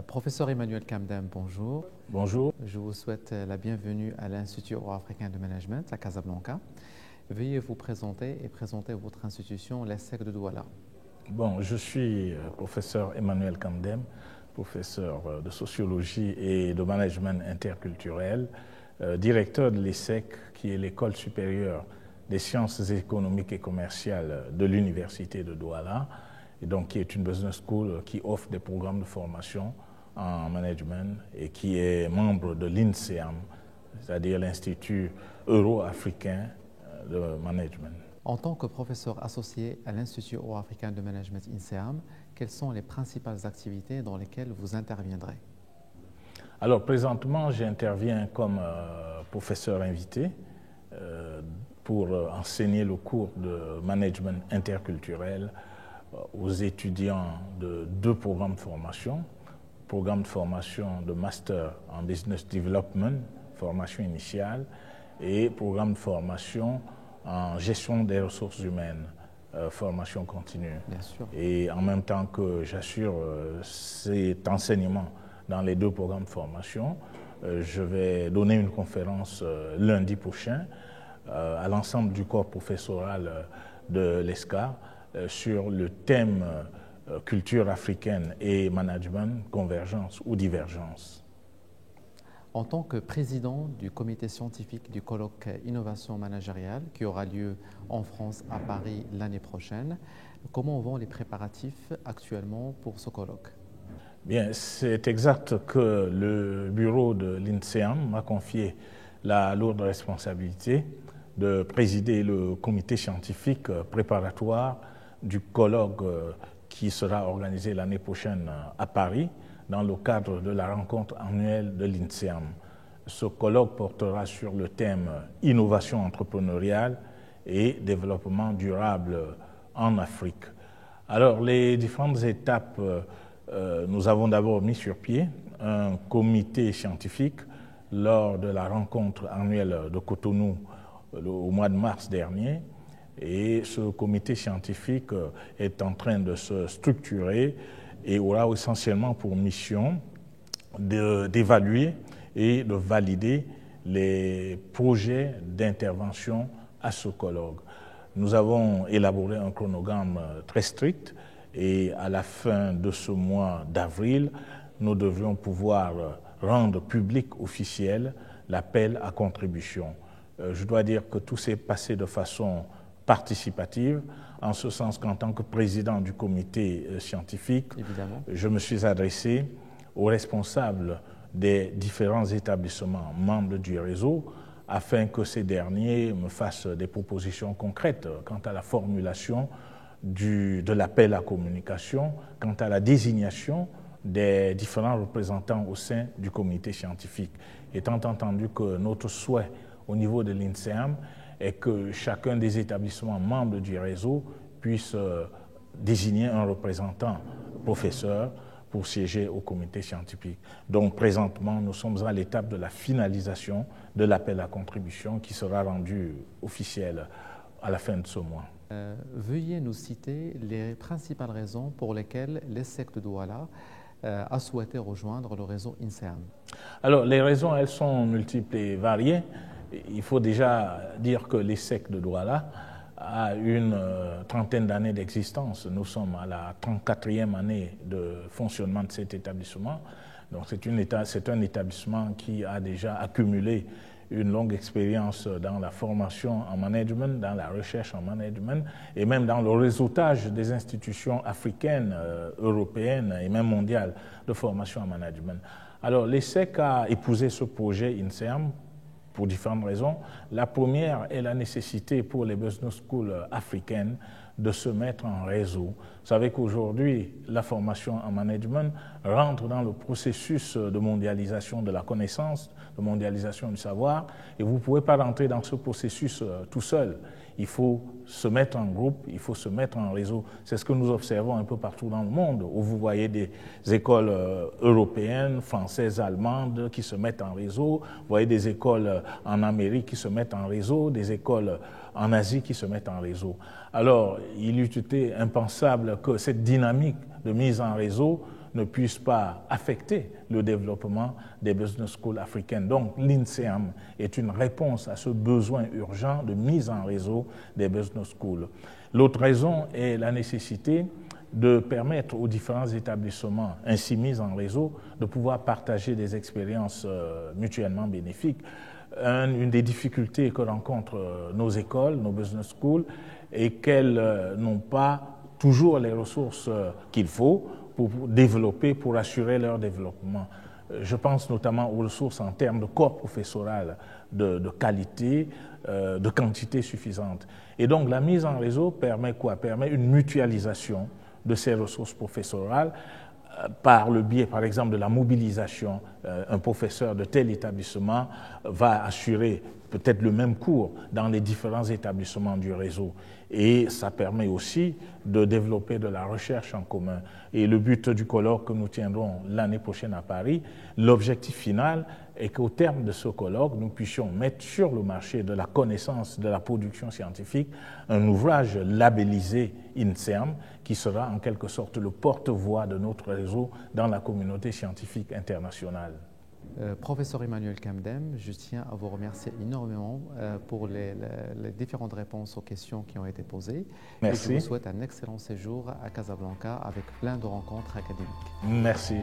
Professeur Emmanuel Kamdem, bonjour. Bonjour. Je vous souhaite la bienvenue à l'Institut Euro-Africain de Management à Casablanca. Veuillez vous présenter et présenter votre institution, l'ESSEC de Douala. Bon, je suis professeur Emmanuel Kamdem, professeur de sociologie et de management interculturel, directeur de l'ESSEC, qui est l'École supérieure des sciences économiques et commerciales de l'Université de Douala, et donc qui est une business school qui offre des programmes de formation en management et qui est membre de l'INSEAM, c'est-à-dire l'Institut euro-africain de management. En tant que professeur associé à l'Institut euro-africain de management INSEAM, quelles sont les principales activités dans lesquelles vous interviendrez? Alors présentement, j'interviens comme professeur invité pour enseigner le cours de management interculturel aux étudiants de 2 programmes de formation. Programme de formation de master en business development, formation initiale, et programme de formation en gestion des ressources humaines, formation continue. Bien sûr. Et en même temps que j'assure cet enseignement dans les 2 programmes de formation, je vais donner une conférence lundi prochain à l'ensemble du corps professoral de l'ESCA sur le thème culture africaine et management, convergence ou divergence. En tant que président du comité scientifique du colloque Innovation managériale qui aura lieu en France à Paris l'année prochaine, comment vont les préparatifs actuellement pour ce colloque? Bien, c'est exact que le bureau de l'INSEAM m'a confié la lourde responsabilité de présider le comité scientifique préparatoire du colloque qui sera organisé l'année prochaine à Paris dans le cadre de la rencontre annuelle de l'INSEAM. Ce colloque portera sur le thème innovation entrepreneuriale et développement durable en Afrique. Alors, les différentes étapes, nous avons d'abord mis sur pied un comité scientifique lors de la rencontre annuelle de Cotonou au mois de mars dernier. Et ce comité scientifique est en train de se structurer et aura essentiellement pour mission d'évaluer et de valider les projets d'intervention à ce colloque. Nous avons élaboré un chronogramme très strict et à la fin de ce mois d'avril, nous devions pouvoir rendre public officiel l'appel à contribution. Je dois dire que tout s'est passé de façon participative, en ce sens qu'en tant que président du comité scientifique, évidemment, je me suis adressé aux responsables des différents établissements membres du réseau afin que ces derniers me fassent des propositions concrètes quant à la formulation de l'appel à communication, quant à la désignation des différents représentants au sein du comité scientifique. Étant entendu que notre souhait au niveau de l'INSEAM est que chacun des établissements membres du réseau puisse désigner un représentant professeur pour siéger au comité scientifique. Donc présentement, nous sommes à l'étape de la finalisation de l'appel à contribution qui sera rendu officiel à la fin de ce mois. Veuillez nous citer les principales raisons pour lesquelles l'ESSEC de Douala a souhaité rejoindre le réseau INSEAM. Alors les raisons, elles sont multiples et variées. Il faut déjà dire que l'ESSEC de Douala a une trentaine d'années d'existence. Nous sommes à la 34e année de fonctionnement de cet établissement. Donc c'est un établissement qui a déjà accumulé une longue expérience dans la formation en management, dans la recherche en management et même dans le réseautage des institutions africaines, européennes et même mondiales de formation en management. Alors l'ESSEC a épousé ce projet INSEAM pour différentes raisons. La première est la nécessité pour les business schools africaines de se mettre en réseau. Vous savez qu'aujourd'hui, la formation en management rentre dans le processus de mondialisation de la connaissance, de mondialisation du savoir, et vous ne pouvez pas rentrer dans ce processus tout seul. Il faut se mettre en groupe, il faut se mettre en réseau. C'est ce que nous observons un peu partout dans le monde, où vous voyez des écoles européennes, françaises, allemandes qui se mettent en réseau, vous voyez des écoles en Amérique qui se mettent en réseau, des écoles en Asie qui se mettent en réseau. Alors, il eût été impensable que cette dynamique de mise en réseau ne puisse pas affecter le développement des business schools africaines. Donc l'INSEAM est une réponse à ce besoin urgent de mise en réseau des business schools. L'autre raison est la nécessité de permettre aux différents établissements ainsi mis en réseau de pouvoir partager des expériences mutuellement bénéfiques. Une des difficultés que rencontrent nos écoles, nos business schools, est qu'elles n'ont pas toujours les ressources qu'il faut pour développer, pour assurer leur développement. Je pense notamment aux ressources en termes de corps professoral de qualité, de quantité suffisante. Et donc la mise en réseau permet quoi? Permet une mutualisation de ces ressources professorales par le biais, par exemple, de la mobilisation. Un professeur de tel établissement va assurer peut-être le même cours dans les différents établissements du réseau. Et ça permet aussi de développer de la recherche en commun. Et le but du colloque que nous tiendrons l'année prochaine à Paris, l'objectif final est qu'au terme de ce colloque, nous puissions mettre sur le marché de la connaissance, de la production scientifique, un ouvrage labellisé INSEAM qui sera en quelque sorte le porte-voix de notre réseau dans la communauté scientifique internationale. Professeur Emmanuel Kamdem, je tiens à vous remercier énormément pour les différentes réponses aux questions qui ont été posées. Merci. Et je vous souhaite un excellent séjour à Casablanca avec plein de rencontres académiques. Merci.